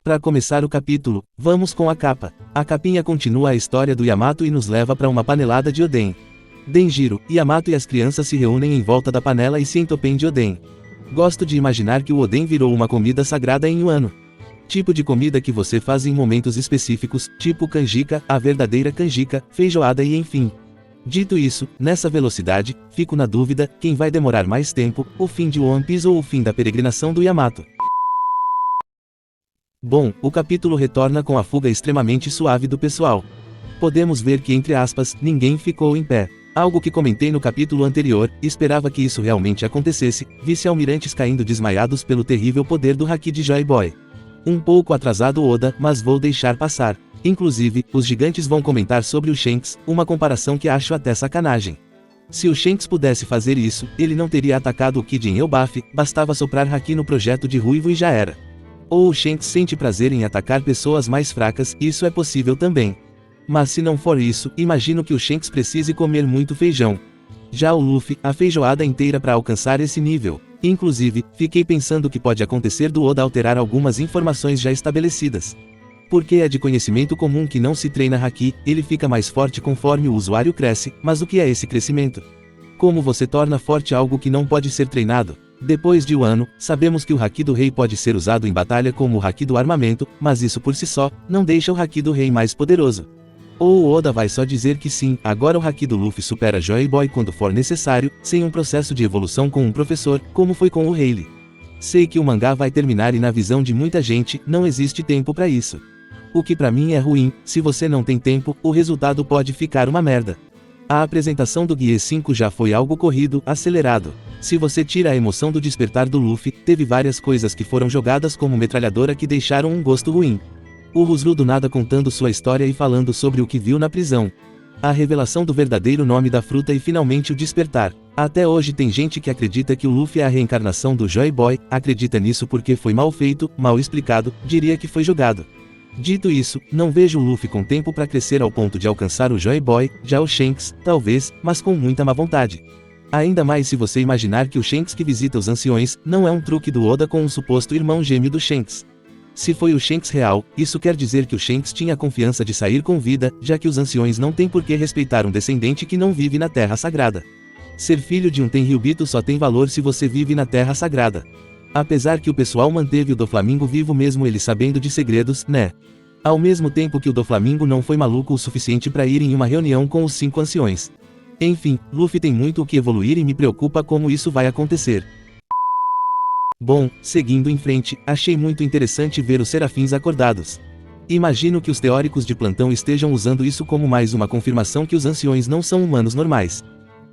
Para começar o capítulo, vamos com a capa. A capinha continua a história do Yamato e nos leva para uma panelada de Oden. Denjiro, Yamato e as crianças se reúnem em volta da panela e se entopem de Oden. Gosto de imaginar que o Oden virou uma comida sagrada em Wano. Tipo de comida que você faz em momentos específicos, tipo canjica, a verdadeira canjica, feijoada e enfim. Dito isso, nessa velocidade, fico na dúvida, quem vai demorar mais tempo, o fim de One Piece ou o fim da peregrinação do Yamato. Bom, o capítulo retorna com a fuga extremamente suave do pessoal. Podemos ver que entre aspas, ninguém ficou em pé. Algo que comentei no capítulo anterior, esperava que isso realmente acontecesse, vice-almirantes caindo desmaiados pelo terrível poder do Haki de Joy Boy. Um pouco atrasado Oda, mas vou deixar passar. Inclusive, os gigantes vão comentar sobre o Shanks, uma comparação que acho até sacanagem. Se o Shanks pudesse fazer isso, ele não teria atacado o Kid em Elbaf, bastava soprar Haki no projeto de Ruivo e já era. Ou o Shanks sente prazer em atacar pessoas mais fracas, isso é possível também. Mas se não for isso, imagino que o Shanks precise comer muito feijão. Já o Luffy, a feijoada inteira para alcançar esse nível. Inclusive, fiquei pensando que pode acontecer do Oda alterar algumas informações já estabelecidas. Porque é de conhecimento comum que não se treina Haki, ele fica mais forte conforme o usuário cresce, mas o que é esse crescimento? Como você torna forte algo que não pode ser treinado? Depois de Wano, sabemos que o Haki do Rei pode ser usado em batalha como o Haki do armamento, mas isso por si só, não deixa o Haki do Rei mais poderoso. Ou o Oda vai só dizer que sim, agora o Haki do Luffy supera Joy Boy quando for necessário, sem um processo de evolução com um professor, como foi com o Rayleigh. Sei que o mangá vai terminar e na visão de muita gente, não existe tempo para isso. O que pra mim é ruim, se você não tem tempo, o resultado pode ficar uma merda. A apresentação do Gear 5 já foi algo corrido, acelerado. Se você tira a emoção do despertar do Luffy, teve várias coisas que foram jogadas como metralhadora que deixaram um gosto ruim. O Ruslu do nada contando sua história e falando sobre o que viu na prisão. A revelação do verdadeiro nome da fruta e finalmente o despertar. Até hoje tem gente que acredita que o Luffy é a reencarnação do Joy Boy, acredita nisso porque foi mal feito, mal explicado, diria que foi jogado. Dito isso, não vejo o Luffy com tempo para crescer ao ponto de alcançar o Joy Boy, já o Shanks, talvez, mas com muita má vontade. Ainda mais se você imaginar que o Shanks que visita os anciões, não é um truque do Oda com um suposto irmão gêmeo do Shanks. Se foi o Shanks real, isso quer dizer que o Shanks tinha confiança de sair com vida, já que os anciões não têm por que respeitar um descendente que não vive na Terra Sagrada. Ser filho de um Tenryubito só tem valor se você vive na Terra Sagrada. Apesar que o pessoal manteve o Doflamingo vivo mesmo ele sabendo de segredos, né? Ao mesmo tempo que o Doflamingo não foi maluco o suficiente para ir em uma reunião com os 5 anciões. Enfim, Luffy tem muito o que evoluir e me preocupa como isso vai acontecer. Bom, seguindo em frente, achei muito interessante ver os serafins acordados. Imagino que os teóricos de plantão estejam usando isso como mais uma confirmação que os anciões não são humanos normais.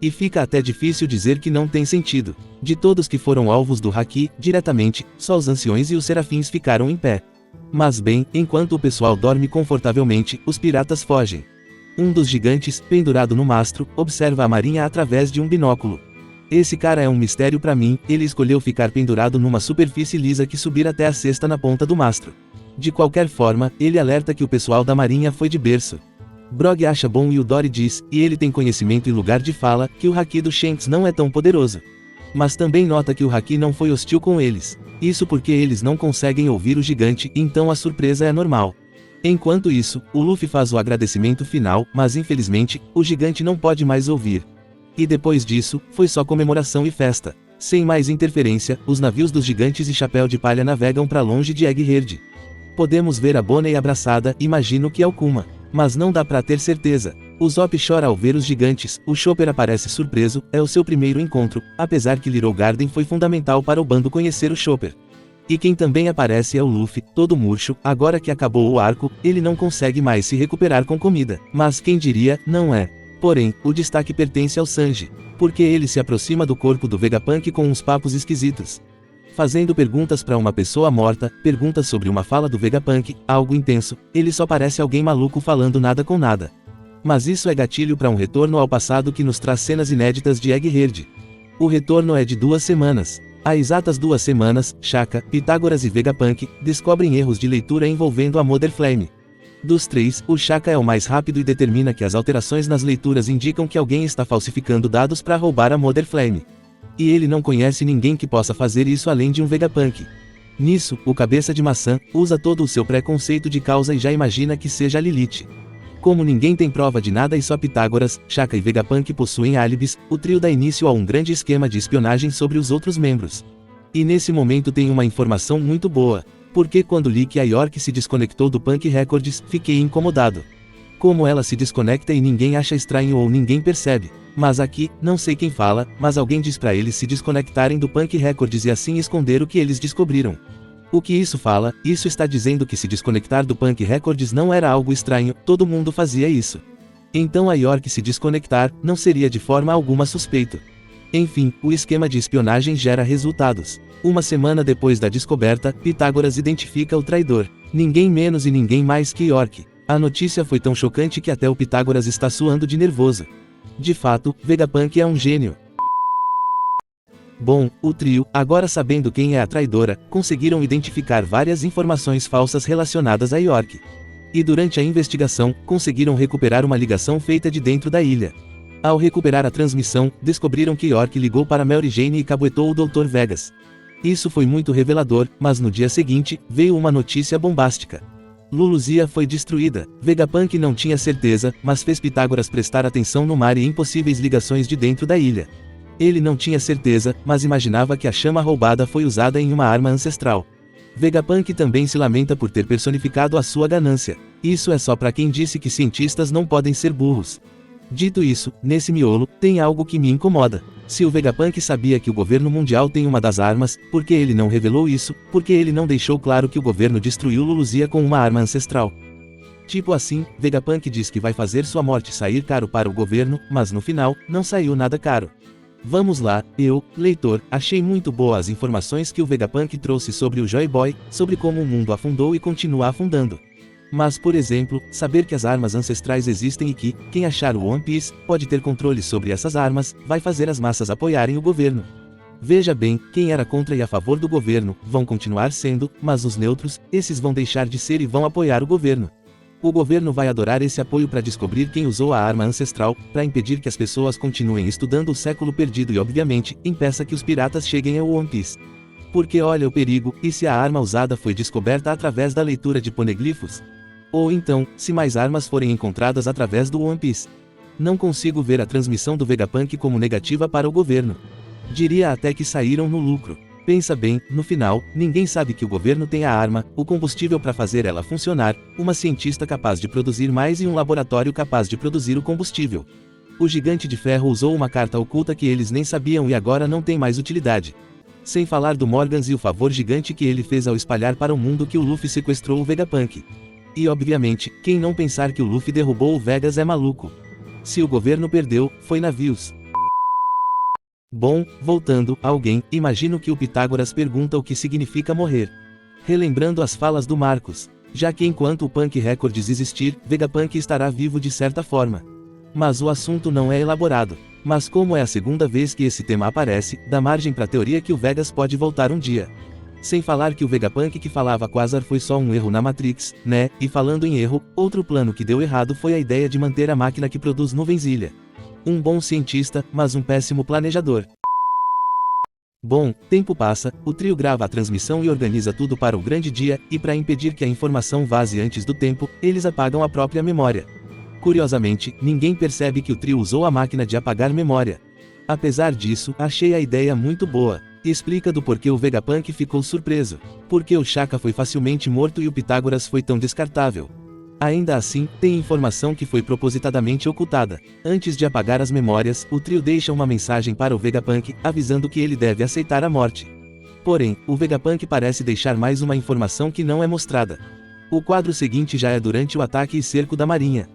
E fica até difícil dizer que não tem sentido. De todos que foram alvos do Haki, diretamente, só os anciões e os serafins ficaram em pé. Mas bem, enquanto o pessoal dorme confortavelmente, os piratas fogem. Um dos gigantes, pendurado no mastro, observa a marinha através de um binóculo. Esse cara é um mistério pra mim, ele escolheu ficar pendurado numa superfície lisa que subir até a cesta na ponta do mastro. De qualquer forma, ele alerta que o pessoal da marinha foi de berço. Brog acha bom e o Dory diz, e ele tem conhecimento e lugar de fala, que o Haki do Shanks não é tão poderoso. Mas também nota que o Haki não foi hostil com eles. Isso porque eles não conseguem ouvir o gigante, então a surpresa é normal. Enquanto isso, o Luffy faz o agradecimento final, mas infelizmente, o gigante não pode mais ouvir. E depois disso, foi só comemoração e festa. Sem mais interferência, os navios dos gigantes e Chapéu de Palha navegam para longe de Egghead. Podemos ver a Bonnie abraçada, imagino que é o Kuma. Mas não dá pra ter certeza. O Zop chora ao ver os gigantes, o Chopper aparece surpreso, é o seu primeiro encontro, apesar que Little Garden foi fundamental para o bando conhecer o Chopper. E quem também aparece é o Luffy, todo murcho, agora que acabou o arco, ele não consegue mais se recuperar com comida. Mas quem diria, não é. Porém, o destaque pertence ao Sanji, porque ele se aproxima do corpo do Vegapunk com uns papos esquisitos. Fazendo perguntas para uma pessoa morta, perguntas sobre uma fala do Vegapunk, algo intenso, ele só parece alguém maluco falando nada com nada. Mas isso é gatilho para um retorno ao passado que nos traz cenas inéditas de Egghead. O retorno é de 2 semanas. Há exatas 2 semanas, Shaka, Pitágoras e Vegapunk descobrem erros de leitura envolvendo a Mother Flame. Dos 3, o Shaka é o mais rápido e determina que as alterações nas leituras indicam que alguém está falsificando dados para roubar a Mother Flame. E ele não conhece ninguém que possa fazer isso além de um Vegapunk. Nisso, o cabeça de maçã usa todo o seu preconceito de causa e já imagina que seja a Lilith. Como ninguém tem prova de nada e só Pitágoras, Shaka e Vegapunk possuem álibis, o trio dá início a um grande esquema de espionagem sobre os outros membros. E nesse momento tem uma informação muito boa. Porque quando Lick e a York se desconectou do Punk Records, fiquei incomodado. Como ela se desconecta e ninguém acha estranho ou ninguém percebe. Mas aqui, não sei quem fala, mas alguém diz pra eles se desconectarem do Punk Records e assim esconder o que eles descobriram. O que isso fala? Isso está dizendo que se desconectar do Punk Records não era algo estranho, todo mundo fazia isso. Então a York se desconectar, não seria de forma alguma suspeito. Enfim, o esquema de espionagem gera resultados. Uma semana depois da descoberta, Pitágoras identifica o traidor. Ninguém menos e ninguém mais que York. A notícia foi tão chocante que até o Pitágoras está suando de nervoso. De fato, Vegapunk é um gênio. Bom, o trio, agora sabendo quem é a traidora, conseguiram identificar várias informações falsas relacionadas a York. E durante a investigação, conseguiram recuperar uma ligação feita de dentro da ilha. Ao recuperar a transmissão, descobriram que York ligou para Mary Jane e caguetou o Dr. Vegas. Isso foi muito revelador, mas no dia seguinte, veio uma notícia bombástica. Luluzia foi destruída. Vegapunk não tinha certeza, mas fez Pitágoras prestar atenção no mar e em possíveis ligações de dentro da ilha. Ele não tinha certeza, mas imaginava que a chama roubada foi usada em uma arma ancestral. Vegapunk também se lamenta por ter personificado a sua ganância. Isso é só para quem disse que cientistas não podem ser burros. Dito isso, nesse miolo, tem algo que me incomoda. Se o Vegapunk sabia que o governo mundial tem uma das armas, por que ele não revelou isso? Por que ele não deixou claro que o governo destruiu Luluzia com uma arma ancestral? Tipo assim, Vegapunk diz que vai fazer sua morte sair caro para o governo, mas no final, não saiu nada caro. Vamos lá, eu, leitor, achei muito boas as informações que o Vegapunk trouxe sobre o Joy Boy, sobre como o mundo afundou e continua afundando. Mas por exemplo, saber que as armas ancestrais existem e que, quem achar o One Piece, pode ter controle sobre essas armas, vai fazer as massas apoiarem o governo. Veja bem, quem era contra e a favor do governo, vão continuar sendo, mas os neutros, esses vão deixar de ser e vão apoiar o governo. O governo vai adorar esse apoio para descobrir quem usou a arma ancestral, para impedir que as pessoas continuem estudando o século perdido e obviamente, impeça que os piratas cheguem ao One Piece. Porque olha o perigo, e se a arma usada foi descoberta através da leitura de poneglifos? Ou então, se mais armas forem encontradas através do One Piece? Não consigo ver a transmissão do Vegapunk como negativa para o governo. Diria até que saíram no lucro. Pensa bem, no final, ninguém sabe que o governo tem a arma, o combustível para fazer ela funcionar, uma cientista capaz de produzir mais e um laboratório capaz de produzir o combustível. O Gigante de Ferro usou uma carta oculta que eles nem sabiam e agora não tem mais utilidade. Sem falar do Morgans e o favor gigante que ele fez ao espalhar para o mundo que o Luffy sequestrou o Vegapunk. E obviamente, quem não pensar que o Luffy derrubou o Vegas é maluco. Se o governo perdeu, foi navios. Bom, voltando, alguém, imagino que o Pitágoras pergunta o que significa morrer. Relembrando as falas do Marcos. Já que enquanto o Punk Records existir, Vegapunk estará vivo de certa forma. Mas o assunto não é elaborado. Mas como é a segunda vez que esse tema aparece, dá margem para a teoria que o Vegas pode voltar um dia. Sem falar que o Vegapunk que falava Quasar foi só um erro na Matrix, né? E falando em erro, outro plano que deu errado foi a ideia de manter a máquina que produz nuvens ilha. Um bom cientista, mas um péssimo planejador. Bom, tempo passa, o trio grava a transmissão e organiza tudo para o grande dia, e para impedir que a informação vaze antes do tempo, eles apagam a própria memória. Curiosamente, ninguém percebe que o trio usou a máquina de apagar memória. Apesar disso, achei a ideia muito boa. Explica do porquê o Vegapunk ficou surpreso. Porque o Shaka foi facilmente morto e o Pitágoras foi tão descartável. Ainda assim, tem informação que foi propositadamente ocultada. Antes de apagar as memórias, o trio deixa uma mensagem para o Vegapunk, avisando que ele deve aceitar a morte. Porém, o Vegapunk parece deixar mais uma informação que não é mostrada. O quadro seguinte já é durante o ataque e cerco da marinha.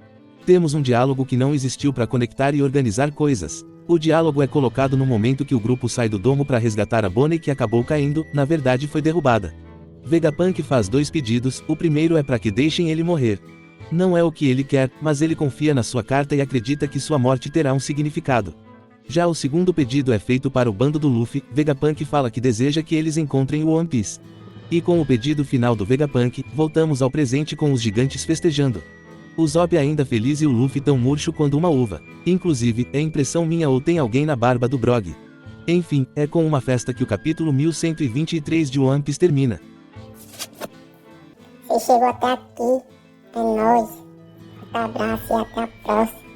Temos um diálogo que não existiu para conectar e organizar coisas. O diálogo é colocado no momento que o grupo sai do domo para resgatar a Bonnie que acabou caindo, na verdade foi derrubada. Vegapunk faz 2 pedidos, o primeiro é para que deixem ele morrer. Não é o que ele quer, mas ele confia na sua carta e acredita que sua morte terá um significado. Já o segundo pedido é feito para o bando do Luffy, Vegapunk fala que deseja que eles encontrem o One Piece. E com o pedido final do Vegapunk, voltamos ao presente com os gigantes festejando. O Zop ainda feliz e o Luffy tão murcho quanto uma uva. Inclusive, é impressão minha ou tem alguém na barba do Brog. Enfim, é com uma festa que o capítulo 1123 de One Piece termina. Você chegou até aqui, é nóis. Um abraço e até a próxima.